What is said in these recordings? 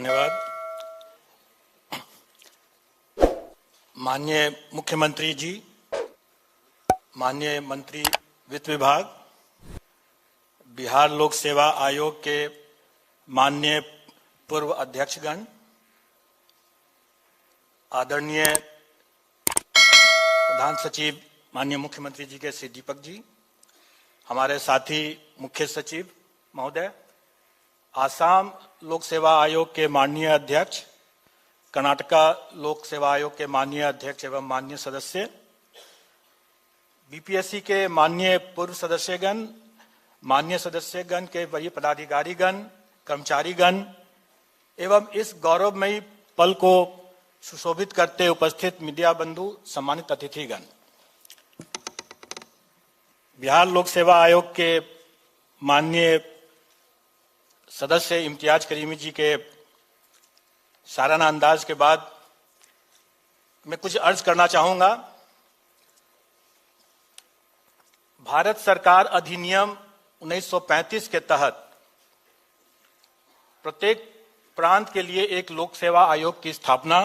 धन्यवाद। माननीय मुख्यमंत्री जी, माननीय मंत्री वित्त विभाग, बिहार लोक सेवा आयोग के माननीय पूर्व अध्यक्षगण, आदरणीय प्रधान सचिव माननीय मुख्यमंत्री जी के श्री दीपक जी, हमारे साथी मुख्य सचिव महोदय, आसाम लोक सेवा आयोग के माननीय अध्यक्ष, कर्नाटका लोक सेवा आयोग के माननीय अध्यक्ष एवं माननीय सदस्य, बीपीएससी के माननीय पूर्व सदस्यगण, माननीय सदस्यगण के वरीय पदाधिकारीगण, कर्मचारीगण एवं इस गौरवमयी पल को सुशोभित करते उपस्थित मीडिया बंधु, सम्मानित अतिथिगण। बिहार लोक सेवा आयोग के माननीय सदस्य इम्तियाज करीमी जी के साराना अंदाज के बाद मैं कुछ अर्ज करना चाहूंगा। भारत सरकार अधिनियम 1935 के तहत प्रत्येक प्रांत के लिए एक लोक सेवा आयोग की स्थापना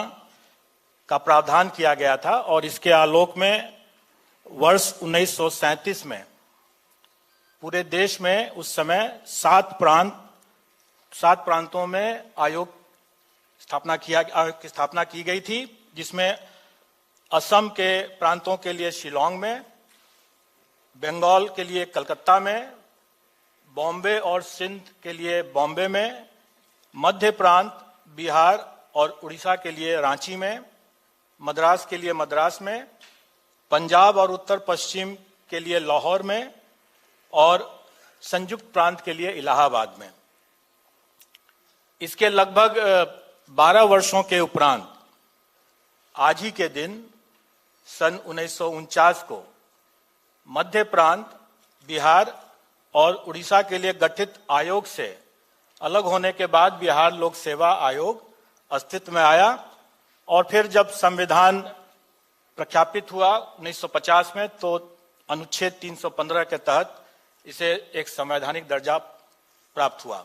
का प्रावधान किया गया था और इसके आलोक में वर्ष 1937 में पूरे देश में उस समय 7 प्रांतों में आयोग की स्थापना की गई थी, जिसमें असम के प्रांतों के लिए शिलांग में, बंगाल के लिए कलकत्ता में, बॉम्बे और सिंध के लिए बॉम्बे में, मध्य प्रांत बिहार और उड़ीसा के लिए रांची में, मद्रास के लिए मद्रास में, पंजाब और उत्तर पश्चिम के लिए लाहौर में और संयुक्त प्रांत के लिए इलाहाबाद में। इसके लगभग 12 वर्षों के उपरांत आज ही के दिन सन 1949 को मध्य प्रांत, बिहार और उड़ीसा के लिए गठित आयोग से अलग होने के बाद बिहार लोक सेवा आयोग अस्तित्व में आया और फिर जब संविधान प्रख्यापित हुआ 1950 में तो अनुच्छेद 315 के तहत इसे एक संवैधानिक दर्जा प्राप्त हुआ।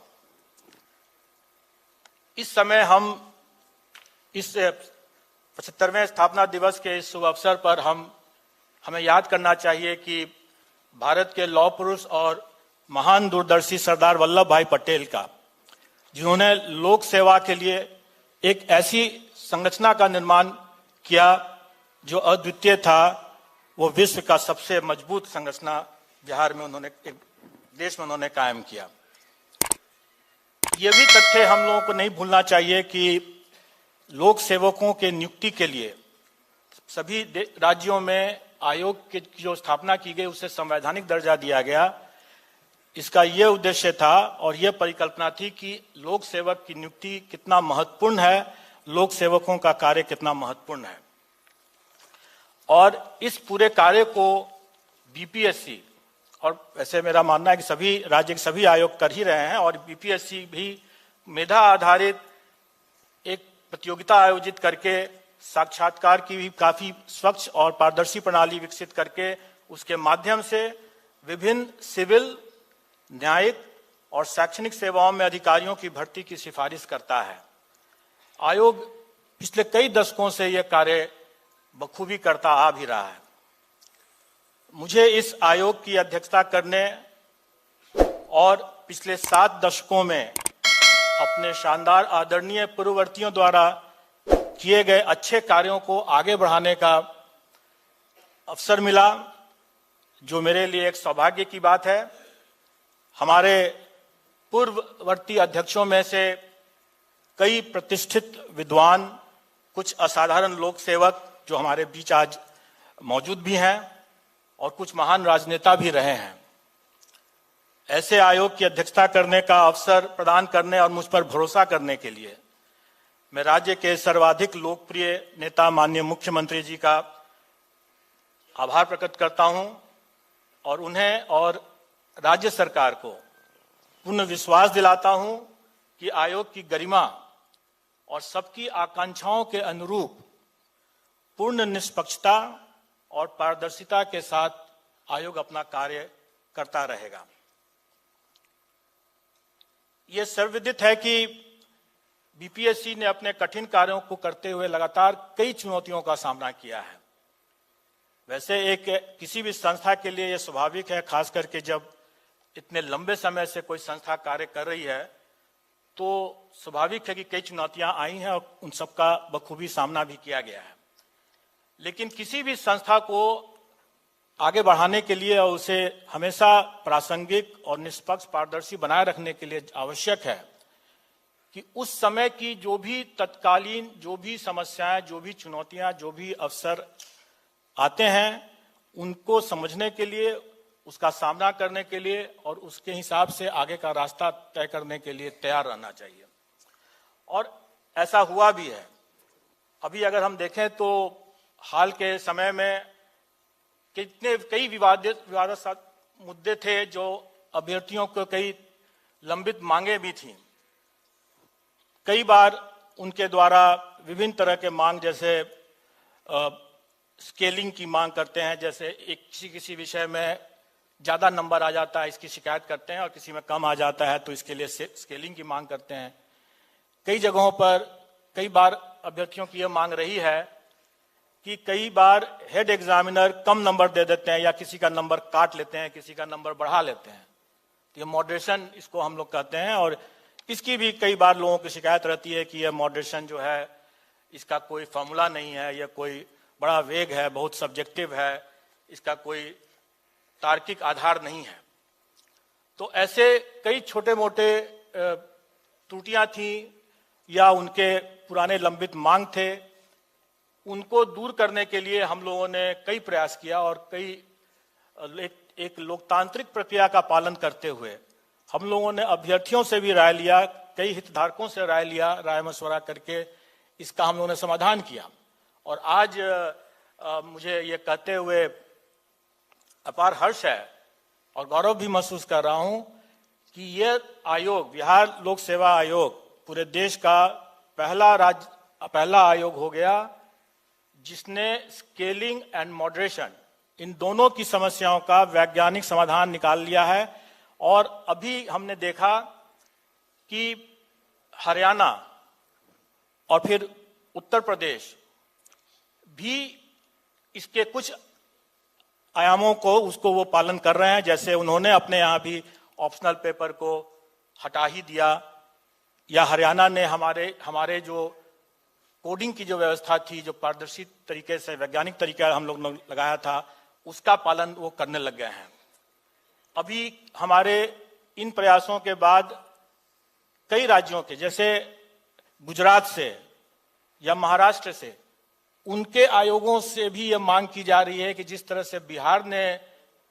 इस समय हम इस 75वें स्थापना दिवस के इस शुभ अवसर पर हमें याद करना चाहिए कि भारत के लौह पुरुष और महान दूरदर्शी सरदार वल्लभ भाई पटेल का, जिन्होंने लोक सेवा के लिए एक ऐसी संरचना का निर्माण किया जो अद्वितीय था, वो विश्व का सबसे मजबूत संरचना बिहार में देश में उन्होंने कायम किया। ये भी तथ्य हम लोगों को नहीं भूलना चाहिए कि लोक सेवकों के नियुक्ति के लिए सभी राज्यों में आयोग की जो स्थापना की गई उसे संवैधानिक दर्जा दिया गया। इसका यह उद्देश्य था और यह परिकल्पना थी कि लोक सेवक की नियुक्ति कितना महत्वपूर्ण है, लोक सेवकों का कार्य कितना महत्वपूर्ण है। और इस पूरे कार्य को बीपीएससी, और वैसे मेरा मानना है कि सभी राज्य के सभी आयोग कर ही रहे हैं, और बीपीएससी भी मेधा आधारित एक प्रतियोगिता आयोजित करके साक्षात्कार की भी काफी स्वच्छ और पारदर्शी प्रणाली विकसित करके उसके माध्यम से विभिन्न सिविल, न्यायिक और शैक्षणिक सेवाओं में अधिकारियों की भर्ती की सिफारिश करता है। आयोग पिछले कई दशकों से यह कार्य बखूबी करता आ भी रहा है। मुझे इस आयोग की अध्यक्षता करने और पिछले 7 दशकों में अपने शानदार आदरणीय पूर्ववर्तियों द्वारा किए गए अच्छे कार्यों को आगे बढ़ाने का अवसर मिला, जो मेरे लिए एक सौभाग्य की बात है। हमारे पूर्ववर्ती अध्यक्षों में से कई प्रतिष्ठित विद्वान, कुछ असाधारण लोक सेवक जो हमारे बीच आज मौजूद भी हैं और कुछ महान राजनेता भी रहे हैं। ऐसे आयोग की अध्यक्षता करने का अवसर प्रदान करने और मुझ पर भरोसा करने के लिए मैं राज्य के सर्वाधिक लोकप्रिय नेता माननीय मुख्यमंत्री जी का आभार प्रकट करता हूं और उन्हें और राज्य सरकार को पूर्ण विश्वास दिलाता हूं कि आयोग की गरिमा और सबकी आकांक्षाओं के अनुरूप पूर्ण निष्पक्षता और पारदर्शिता के साथ आयोग अपना कार्य करता रहेगा। यह सर्वविदित है कि बीपीएससी ने अपने कठिन कार्यों को करते हुए लगातार कई चुनौतियों का सामना किया है। वैसे किसी भी संस्था के लिए यह स्वाभाविक है, खास करके जब इतने लंबे समय से कोई संस्था कार्य कर रही है, तो स्वाभाविक है कि कई चुनौतियां आई हैं और उन सबका बखूबी सामना भी किया गया है। लेकिन किसी भी संस्था को आगे बढ़ाने के लिए और उसे हमेशा प्रासंगिक और निष्पक्ष पारदर्शी बनाए रखने के लिए आवश्यक है कि उस समय की जो भी तत्कालीन जो भी समस्याएं, जो भी चुनौतियां, जो भी अवसर आते हैं, उनको समझने के लिए, उसका सामना करने के लिए और उसके हिसाब से आगे का रास्ता तय करने के लिए तैयार रहना चाहिए। और ऐसा हुआ भी है। अभी अगर हम देखें तो हाल के समय में कई विवादास्पद मुद्दे थे, जो अभ्यर्थियों को कई लंबित मांगे भी थीं। कई बार उनके द्वारा विभिन्न तरह के मांग, जैसे स्केलिंग की मांग करते हैं, जैसे किसी विषय में ज्यादा नंबर आ जाता है इसकी शिकायत करते हैं और किसी में कम आ जाता है तो इसके लिए स्केलिंग की मांग करते हैं। कई जगहों पर कई बार अभ्यर्थियों की यह मांग रही है कि कई बार हेड एग्जामिनर कम नंबर दे देते हैं या किसी का नंबर काट लेते हैं, किसी का नंबर बढ़ा लेते हैं। तो ये मॉडरेशन इसको हम लोग कहते हैं और इसकी भी कई बार लोगों की शिकायत रहती है कि यह मॉडरेशन जो है, इसका कोई फॉर्मूला नहीं है, यह कोई बड़ा वेग है, बहुत सब्जेक्टिव है, इसका कोई तार्किक आधार नहीं है। तो ऐसे कई छोटे मोटे त्रुटियां थी या उनके पुराने लंबित मांग थे, उनको दूर करने के लिए हम लोगों ने कई प्रयास किया और एक लोकतांत्रिक प्रक्रिया का पालन करते हुए हम लोगों ने अभ्यर्थियों से भी राय लिया, कई हितधारकों से राय लिया, राय मशवरा करके इसका हम लोगों ने समाधान किया। और आज मुझे ये कहते हुए अपार हर्ष है और गौरव भी महसूस कर रहा हूं कि ये आयोग, बिहार लोक सेवा आयोग, पूरे देश का पहला आयोग हो गया जिसने स्केलिंग एंड मॉडरेशन, इन दोनों की समस्याओं का वैज्ञानिक समाधान निकाल लिया है। और अभी हमने देखा कि हरियाणा और फिर उत्तर प्रदेश भी इसके कुछ आयामों को वो पालन कर रहे हैं। जैसे उन्होंने अपने यहाँ भी ऑप्शनल पेपर को हटा ही दिया, या हरियाणा ने हमारे जो कोडिंग की जो व्यवस्था थी, जो पारदर्शी तरीके से वैज्ञानिक तरीका हम लोग ने लगाया था, उसका पालन वो करने लग गए हैं। अभी हमारे इन प्रयासों के बाद कई राज्यों के, जैसे गुजरात से या महाराष्ट्र से, उनके आयोगों से भी यह मांग की जा रही है कि जिस तरह से बिहार ने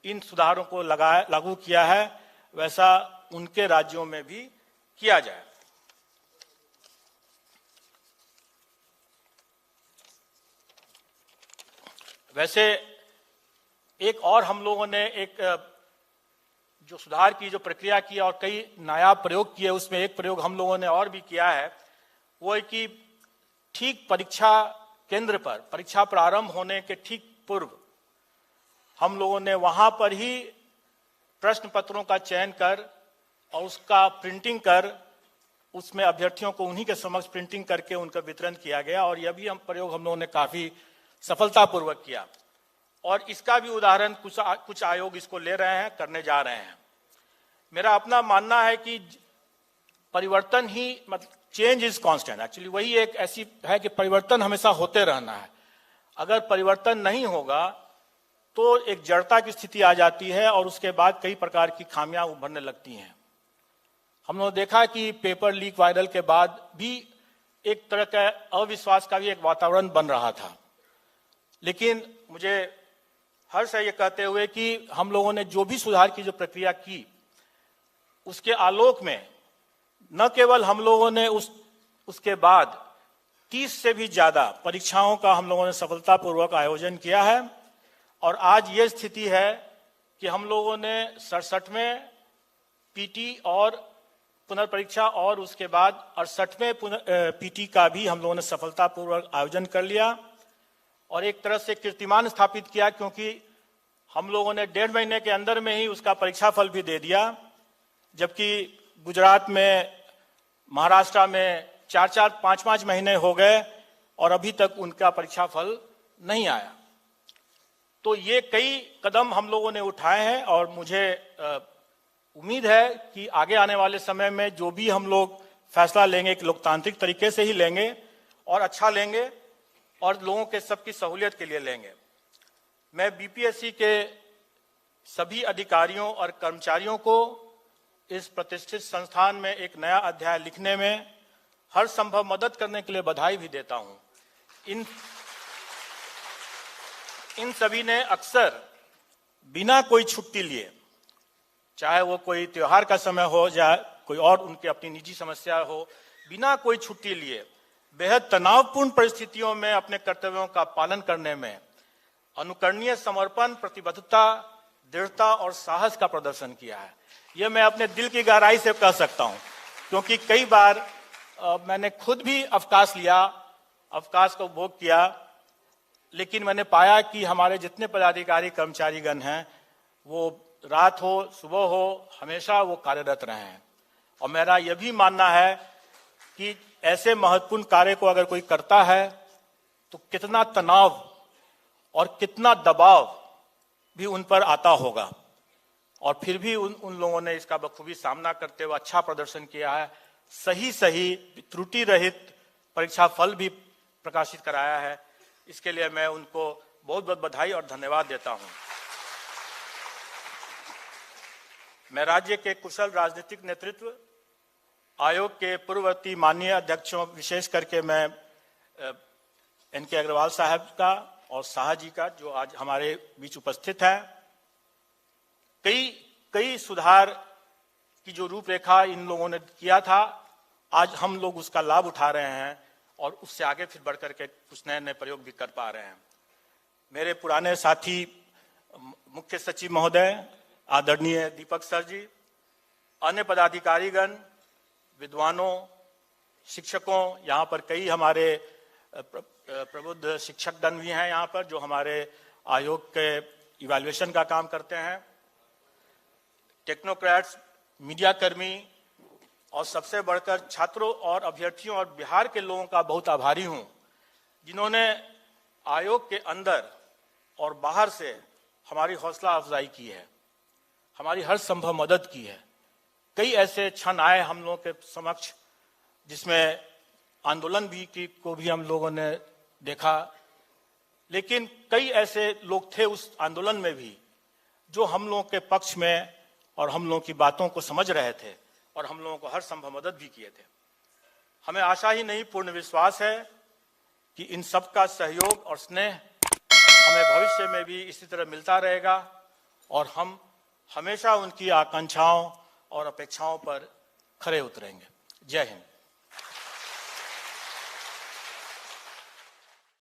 इन सुधारों को लागू किया है, वैसा उनके राज्यों में भी किया जाए। वैसे एक और हम लोगों ने जो सुधार की जो प्रक्रिया की और कई नायाब प्रयोग किए, उसमें एक प्रयोग हम लोगों ने और भी किया है, वो है कि ठीक परीक्षा केंद्र पर, परीक्षा प्रारंभ होने के ठीक पूर्व हम लोगों ने वहां पर ही प्रश्न पत्रों का चयन कर और उसका प्रिंटिंग कर, उसमें अभ्यर्थियों को उन्हीं के समक्ष प्रिंटिंग करके उनका वितरण किया गया। और यह भी प्रयोग हम लोगों ने काफी सफलतापूर्वक किया और इसका भी उदाहरण कुछ आयोग इसको ले रहे हैं, करने जा रहे हैं। मेरा अपना मानना है कि परिवर्तन ही, मतलब चेंज इज कांस्टेंट, एक्चुअली वही एक ऐसी है कि परिवर्तन हमेशा होते रहना है। अगर परिवर्तन नहीं होगा तो एक जड़ता की स्थिति आ जाती है और उसके बाद कई प्रकार की खामियां उभरने लगती हैं। हम लोगों ने देखा कि पेपर लीक वायरल के बाद भी एक तरह का अविश्वास का भी एक वातावरण बन रहा था। लेकिन मुझे हर्ष है ये कहते हुए कि हम लोगों ने जो भी सुधार की जो प्रक्रिया की, उसके आलोक में न केवल हम लोगों ने उसके बाद 30 से भी ज्यादा परीक्षाओं का हम लोगों ने सफलतापूर्वक आयोजन किया है। और आज ये स्थिति है कि हम लोगों ने 67वें पीटी और पुनर्परीक्षा और उसके बाद 68वें पीटी का भी हम लोगों ने सफलतापूर्वक आयोजन कर लिया और एक तरह से कीर्तिमान स्थापित किया, क्योंकि हम लोगों ने 1.5 महीने के अंदर में ही उसका परीक्षाफल भी दे दिया। जबकि गुजरात में, महाराष्ट्र में 4-4, 5-5 महीने हो गए और अभी तक उनका परीक्षा फल नहीं आया। तो ये कई कदम हम लोगों ने उठाए हैं और मुझे उम्मीद है कि आगे आने वाले समय में जो भी हम लोग फैसला लेंगे एक लोकतांत्रिक तरीके से ही लेंगे और अच्छा लेंगे और लोगों के सबकी सहूलियत के लिए लेंगे। मैं बीपीएससी के सभी अधिकारियों और कर्मचारियों को इस प्रतिष्ठित संस्थान में एक नया अध्याय लिखने में हर संभव मदद करने के लिए बधाई भी देता हूं। इन सभी ने अक्सर बिना कोई छुट्टी लिए, चाहे वो कोई त्योहार का समय हो या कोई और उनकी अपनी निजी समस्या हो, बिना कोई छुट्टी लिए बेहद तनावपूर्ण परिस्थितियों में अपने कर्तव्यों का पालन करने में अनुकरणीय समर्पण, प्रतिबद्धता, दृढ़ता और साहस का प्रदर्शन किया है। यह मैं अपने दिल की गहराई से कह सकता हूं, क्योंकि कई बार मैंने खुद भी अवकाश लिया, अवकाश को उपभोग किया, लेकिन मैंने पाया कि हमारे जितने पदाधिकारी कर्मचारीगण हैं वो रात हो सुबह हो हमेशा वो कार्यरत रहे हैं। और मेरा यह भी मानना है कि ऐसे महत्वपूर्ण कार्य को अगर कोई करता है तो कितना तनाव और कितना दबाव भी उन पर आता होगा, और फिर भी उन लोगों ने इसका बखूबी सामना करते हुए अच्छा प्रदर्शन किया है। सही त्रुटि रहित परीक्षा फल भी प्रकाशित कराया है। इसके लिए मैं उनको बहुत बहुत बधाई और धन्यवाद देता हूं। मैं राज्य के कुशल राजनीतिक नेतृत्व, आयोग के पूर्ववर्ती माननीय अध्यक्षों, विशेष करके मैं एनके अग्रवाल साहब का और शाह जी का, जो आज हमारे बीच उपस्थित हैं, कई सुधार की जो रूपरेखा इन लोगों ने किया था, आज हम लोग उसका लाभ उठा रहे हैं और उससे आगे फिर बढ़कर के कुछ नए नए प्रयोग भी कर पा रहे हैं। मेरे पुराने साथी मुख्य सचिव महोदय आदरणीय दीपक सर जी, अन्य पदाधिकारीगण, विद्वानों, शिक्षकों, यहाँ पर कई हमारे प्रबुद्ध शिक्षकगण भी हैं यहाँ पर जो हमारे आयोग के इवैल्यूएशन का काम करते हैं, टेक्नोक्रेट्स, मीडिया कर्मी और सबसे बढ़कर छात्रों और अभ्यर्थियों और बिहार के लोगों का बहुत आभारी हूं, जिन्होंने आयोग के अंदर और बाहर से हमारी हौसला अफजाई की है, हमारी हर संभव मदद की है। कई ऐसे क्षण आए हम लोगों के समक्ष जिसमें आंदोलन को भी हम लोगों ने देखा, लेकिन कई ऐसे लोग थे उस आंदोलन में भी जो हम लोगों के पक्ष में और हम लोगों की बातों को समझ रहे थे और हम लोगों को हर संभव मदद भी किए थे। हमें आशा ही नहीं, पूर्ण विश्वास है कि इन सब का सहयोग और स्नेह हमें भविष्य में भी इसी तरह मिलता रहेगा और हम हमेशा उनकी आकांक्षाओं और अपेक्षाओं पर खरे उतरेंगे। जय हिंद।